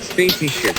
Spaceship.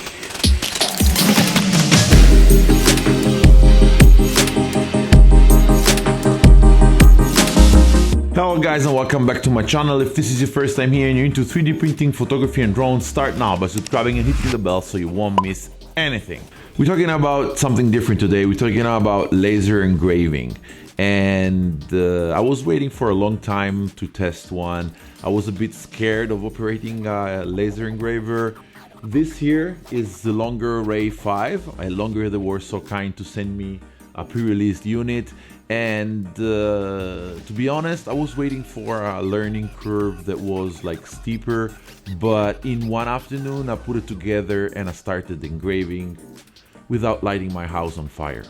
Hello guys and welcome back to my channel. If this is your first time here and you're into 3D printing, photography and drones, start now by subscribing and hitting the bell so you won't miss anything. We're talking about something different today. We're talking about laser engraving. And I was waiting for a long time to test one. I was a bit scared of operating a laser engraver. This here is the Longer Array 5. Longer, they were so kind to send me a pre-released unit. And to be honest, I was waiting for a learning curve that was like steeper. But in one afternoon, I put it together and I started engraving without lighting my house on fire.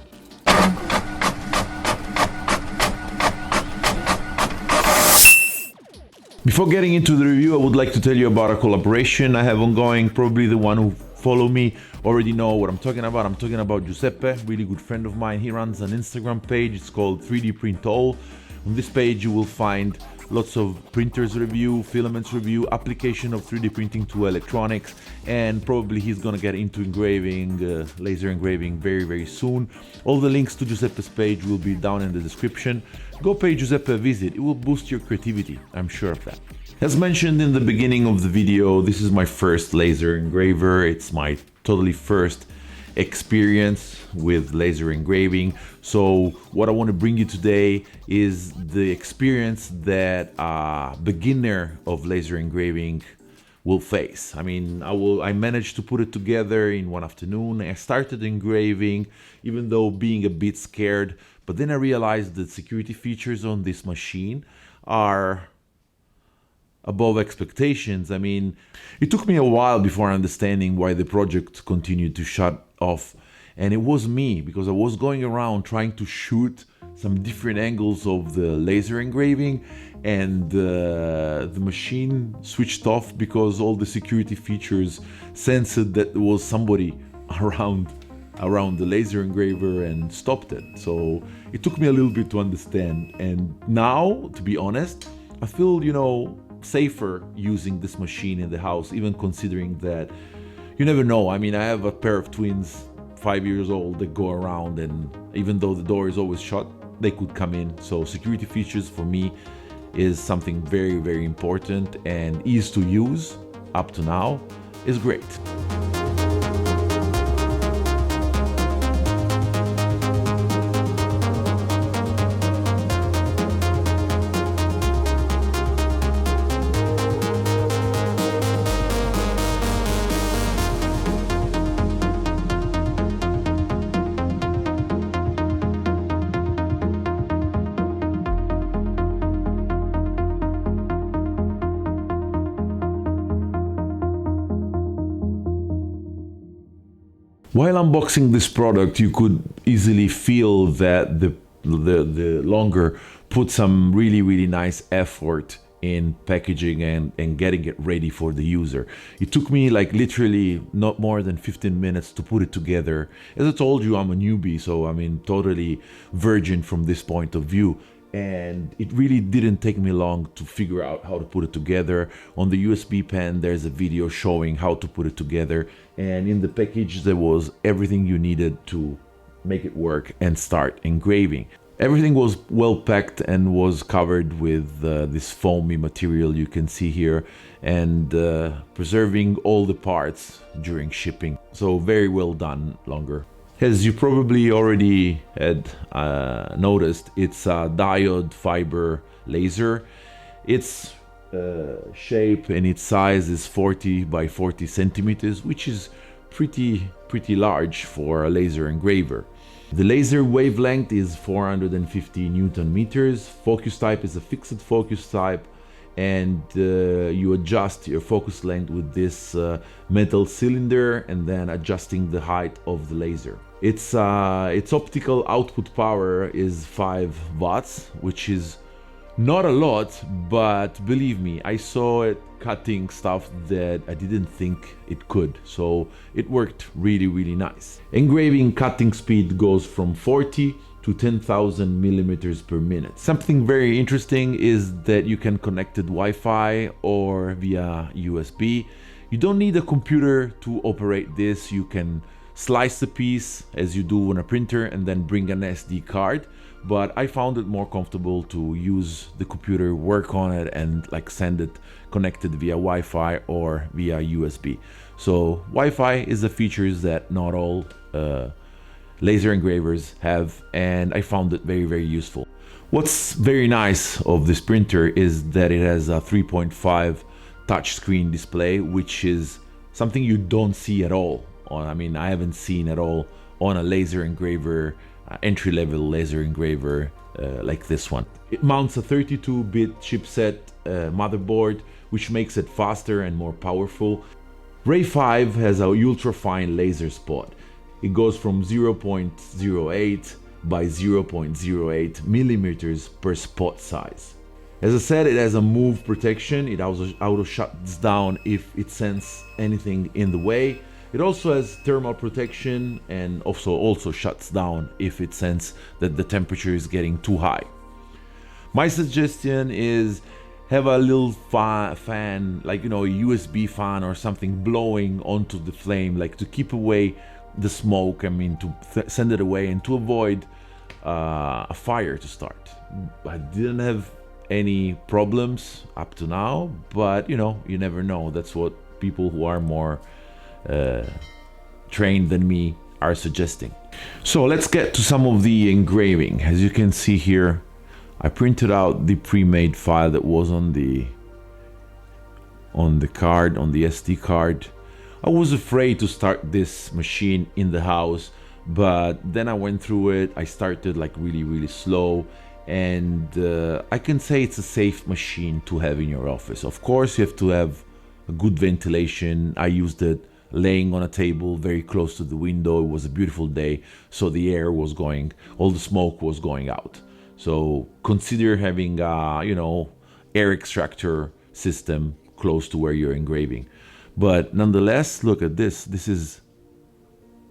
Before getting into the review, I would like to tell you about a collaboration I have ongoing. Probably the one who follow me already know what I'm talking about. I'm talking about Giuseppe, really good friend of mine. He runs an Instagram page. It's called 3D Print All. On this page, you will find lots of printers review, filaments review, application of 3D printing to electronics, and probably he's gonna get into engraving, laser engraving very soon. All the links to Giuseppe's page will be down in the description. Go pay Giuseppe a visit. It will boost your creativity, I'm sure of that. As mentioned in the beginning of the video, this is my first laser engraver. It's my totally first experience with laser engraving. So what I want to bring you today is the experience that a beginner of laser engraving will face. I mean, I managed to put it together in one afternoon. I started engraving, even though being a bit scared, but then I realized that security features on this machine are above expectations. I mean, it took me a while before understanding why the project continued to shut off. And it was me, because I was going around trying to shoot some different angles of the laser engraving, and the machine switched off because all the security features sensed that there was somebody around the laser engraver and stopped it. So it took me a little bit to understand. And now, to be honest, I feel, safer using this machine in the house, even considering that you never know. I mean, I have a pair of twins, 5 years old, that go around, and even though the door is always shut, they could come in. So security features for me is something very important, and ease to use up to now is great. While unboxing this product, you could easily feel that the Longer put some really nice effort in packaging and getting it ready for the user. It took me like literally not more than 15 minutes to put it together. As I told you, I'm a newbie, so I mean totally virgin from this point of view. And it really didn't take me long to figure out how to put it together. On the USB pen, there's a video showing how to put it together. And in the package, there was everything you needed to make it work and start engraving. Everything was well packed and was covered with this foamy material you can see here, and preserving all the parts during shipping. So very well done, Longer. As you probably already had noticed, it's a diode fiber laser. Its shape and its size is 40 by 40 centimeters, which is pretty large for a laser engraver. The laser wavelength is 450 Newton meters. Focus type is a fixed focus type, and you adjust your focus length with this metal cylinder and then adjusting the height of the laser. Its optical output power is 5 watts, which is not a lot, but believe me, I saw it cutting stuff that I didn't think it could, so it worked really nice. Engraving cutting speed goes from 40 to 10,000 millimeters per minute. Something very interesting is that you can connect it Wi-Fi or via USB. You don't need a computer to operate this. You can slice the piece as you do on a printer and then bring an SD card. But I found it more comfortable to use the computer, work on it, and like send it connected via Wi-Fi or via USB. So Wi-Fi is a features that not all laser engravers have, and I found it very, very useful. What's very nice of this printer is that it has a 3.5 touchscreen display, which is something you don't see at all. I mean, I haven't seen at all on a laser engraver, entry-level laser engraver like this one. It mounts a 32-bit chipset motherboard, which makes it faster and more powerful. Ray 5 has a ultra-fine laser spot. It goes from 0.08 by 0.08 millimeters per spot size. As I said, it has a move protection. It auto shuts down if it senses anything in the way. It also has thermal protection and also shuts down if it senses that the temperature is getting too high. My suggestion is have a little fan, like, you know, a USB fan or something blowing onto the flame, like to keep away the smoke, I mean, to send it away and to avoid a fire to start. I didn't have any problems up to now, but you know, you never know. That's what people who are more trained than me are suggesting. So let's get to some of the engraving. As you can see here, I printed out the pre-made file that was on the card, on the SD card. I was afraid to start this machine in the house, but then I went through it. I started like really slow, and I can say it's a safe machine to have in your office. Of course, you have to have a good ventilation. I used it laying on a table very close to the window. It was a beautiful day, so the air was going, all the smoke was going out. So consider having a, you know, air extractor system close to where you're engraving. But nonetheless, look at this. This is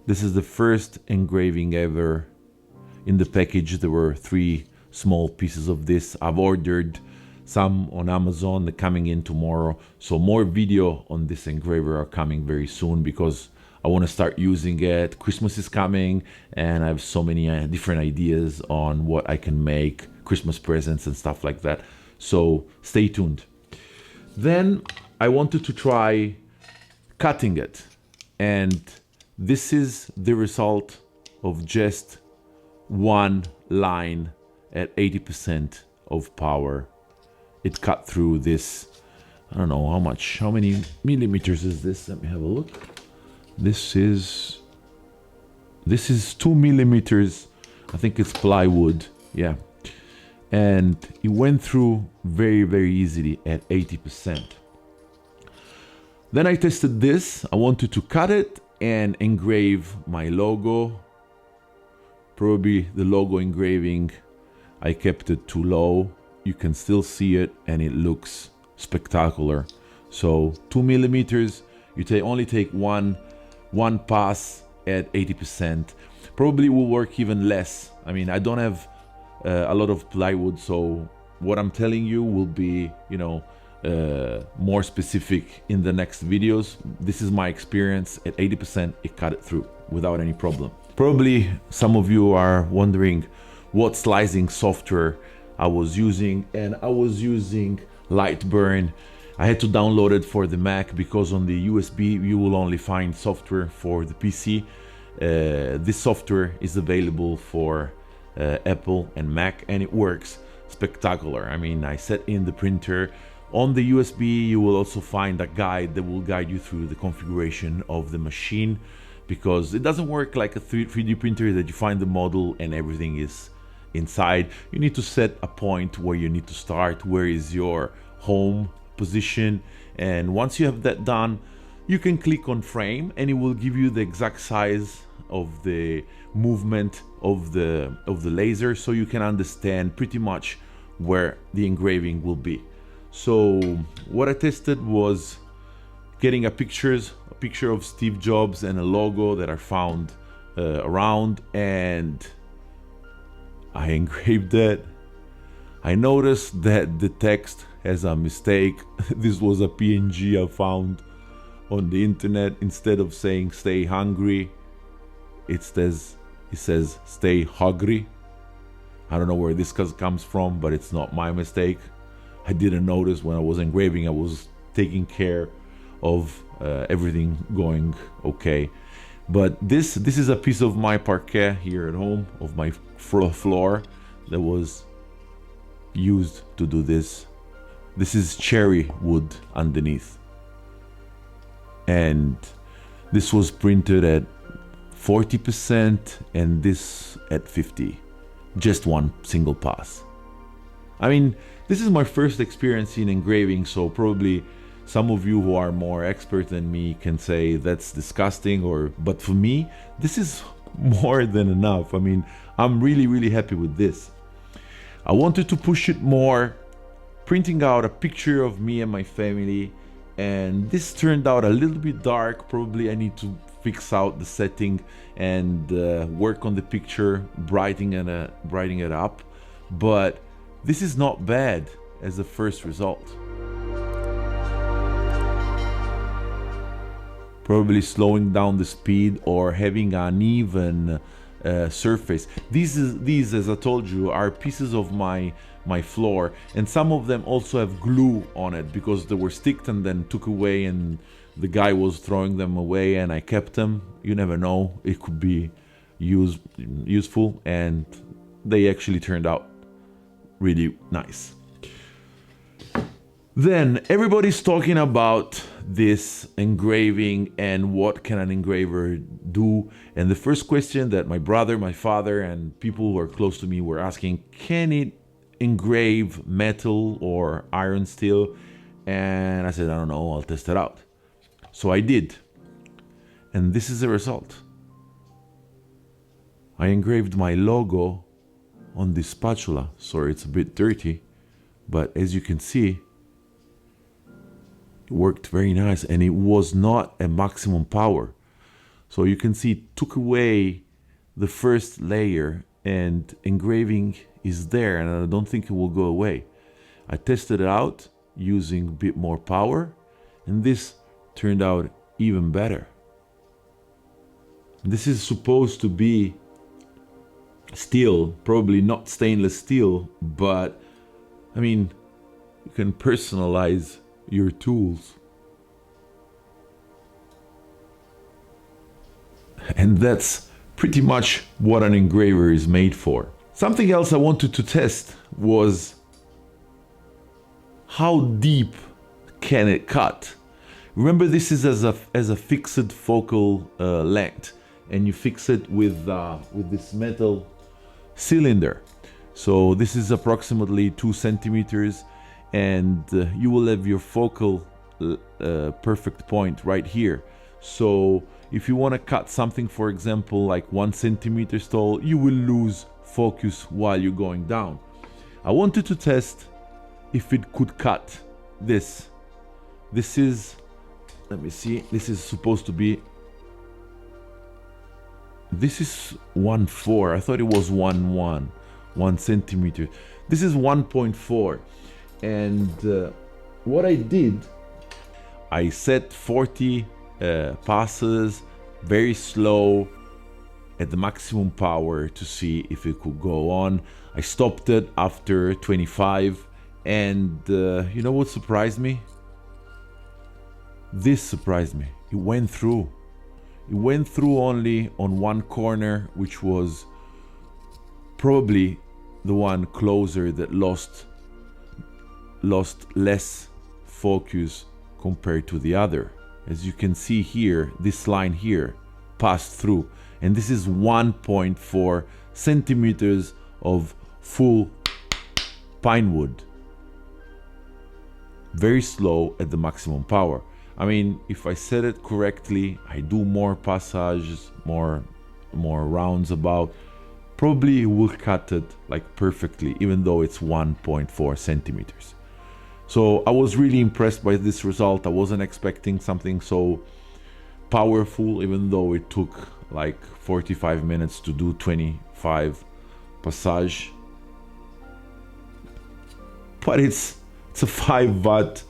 the first engraving ever. In the package there were 3 small pieces of this. I've ordered some on Amazon. They're coming in tomorrow. So more video on this engraver are coming very soon because I want to start using it. Christmas is coming and I have so many different ideas on what I can make, Christmas presents and stuff like that. So stay tuned. Then I wanted to try cutting it, and this is the result of just one line at 80% of power. It cut through this, I don't know how many millimeters is this? Let me have a look. This is 2 millimeters. I think it's plywood, yeah. And it went through very easily at 80%. Then I tested this. I wanted to cut it and engrave my logo. Probably the logo engraving, I kept it too low. You can still see it and it looks spectacular. So 2 millimeters, you only take one pass at 80%. Probably will work even less. I mean, I don't have a lot of plywood, so what I'm telling you will be, you know, more specific in the next videos. This is my experience. At 80% it cut it through without any problem. Probably some of you are wondering what slicing software I was using, and I was using Lightburn. I had to download it for the Mac because on the USB you will only find software for the PC. This software is available for Apple and Mac, and it works spectacular. I mean, I set in the printer. On the USB you will also find a guide that will guide you through the configuration of the machine, because it doesn't work like a 3D printer that you find the model and everything is inside. You need to set a point where you need to start, where is your home position, and once you have that done, you can click on frame and it will give you the exact size of the movement of the laser, so you can understand pretty much where the engraving will be. So what I tested was getting a picture of Steve Jobs and a logo that I found around, and I engraved it. I noticed that the text has a mistake. This was a PNG I found on the internet. Instead of saying stay hungry, it says stay hungry. I don't know where this comes from, but it's not my mistake. I didn't notice when I was engraving. I was taking care of everything going okay. But this is a piece of my parquet here at home, of my floor, that was used to do this. This is cherry wood underneath, and this was printed at 40% and this at 50, just one single pass. I mean, this is my first experience in engraving, so probably some of you who are more expert than me can say that's disgusting, but for me, this is more than enough. I mean, I'm really happy with this. I wanted to push it more, printing out a picture of me and my family, and this turned out a little bit dark. Probably I need to fix out the setting and work on the picture, brightening it up, but this is not bad as a first result. Probably slowing down the speed or having an even surface. These, as I told you, are pieces of my floor, and some of them also have glue on it because they were sticked and then took away, and the guy was throwing them away and I kept them. You never know, it could be useful, and they actually turned out really nice. Then everybody's talking about this engraving and what can an engraver do, and the first question that my brother, my father, and people who are close to me were asking, can it engrave metal or iron steel? And I said, I don't know, I'll test it out. So I did, and this is the result. I engraved my logo on this spatula. Sorry, it's a bit dirty, but as you can see, it worked very nice, and it was not a maximum power. So you can see it took away the first layer, and engraving is there, and I don't think it will go away. I tested it out using a bit more power, and this turned out even better. This is supposed to be steel, probably not stainless steel, but I mean, you can personalize your tools. And that's pretty much what an engraver is made for. Something else I wanted to test was how deep can it cut? Remember, this is as a fixed focal length, and you fix it with this metal cylinder. So this is approximately 2 centimeters, and you will have your focal perfect point right here. So if you want to cut something, for example, like 1 centimeter tall, you will lose focus while you're going down. I wanted to test if it could cut this. This is, let me see, this is supposed to be, this is 1.4. I thought it was 1 centimeter. This is 1.4. And what I did, I set 40 passes, very slow, at the maximum power to see if it could go on. I stopped it after 25, and you know what surprised me? This surprised me. It went through. It went through only on one corner, which was probably the one closer that lost less focus compared to the other. As you can see here, this line here passed through, and this is 1.4 centimeters of full pine wood. Very slow at the maximum power. I mean, if I set it correctly, I do more passages, more rounds about, probably it will cut it like perfectly, even though it's 1.4 centimeters. So I was really impressed by this result. I wasn't expecting something so powerful, even though it took like 45 minutes to do 25 Passage. But it's a 5-watt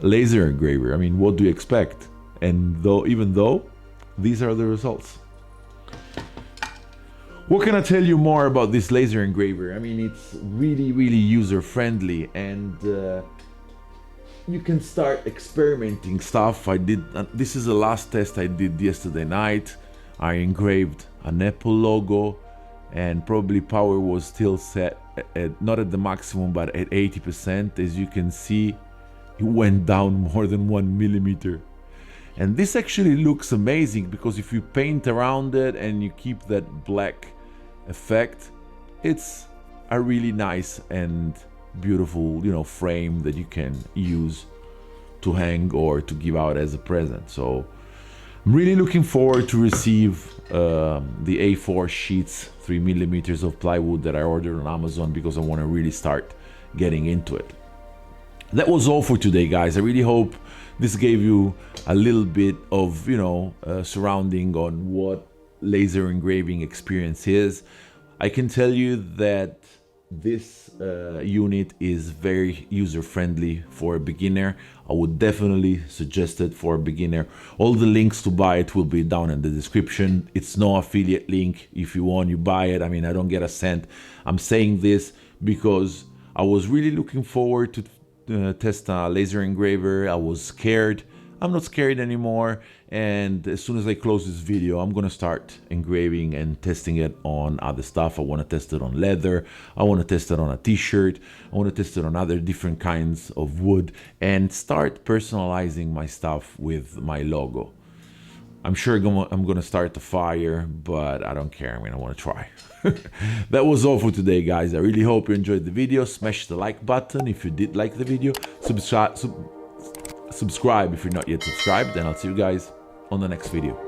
laser engraver. I mean, what do you expect? And even though these are the results. What can I tell you more about this laser engraver? I mean, it's really, really user-friendly, and you can start experimenting stuff. This is the last test I did yesterday night. I engraved an Apple logo, and probably power was still set at, not at the maximum, but at 80%. As you can see, it went down more than 1 millimeter. And this actually looks amazing, because if you paint around it and you keep that black effect, it's a really nice and beautiful, you know, frame that you can use to hang or to give out as a present. So I'm really looking forward to receive the A4 sheets, 3 millimeters of plywood that I ordered on Amazon, because I want to really start getting into it. That was all for today, guys. I really hope this gave you a little bit of, you know, surrounding on what laser engraving experience is. I can tell you that this unit is very user-friendly for a beginner. I would definitely suggest it for a beginner. All the links to buy it will be down in the description. It's no affiliate link. If you want, you buy it. I mean, I don't get a cent. I'm saying this because I was really looking forward to test a laser engraver. I was scared. I'm not scared anymore, and as soon as I close this video, I'm gonna start engraving and testing it on other stuff. I want to test it on leather, I want to test it on a t-shirt, I want to test it on other different kinds of wood, and start personalizing my stuff with my logo. I'm sure I'm gonna start the fire, but I don't care. I mean, I want to try. That was all for today, guys. I really hope you enjoyed the video. Smash the like button if you did like the video. Subscribe if you're not yet subscribed, and I'll see you guys on the next video.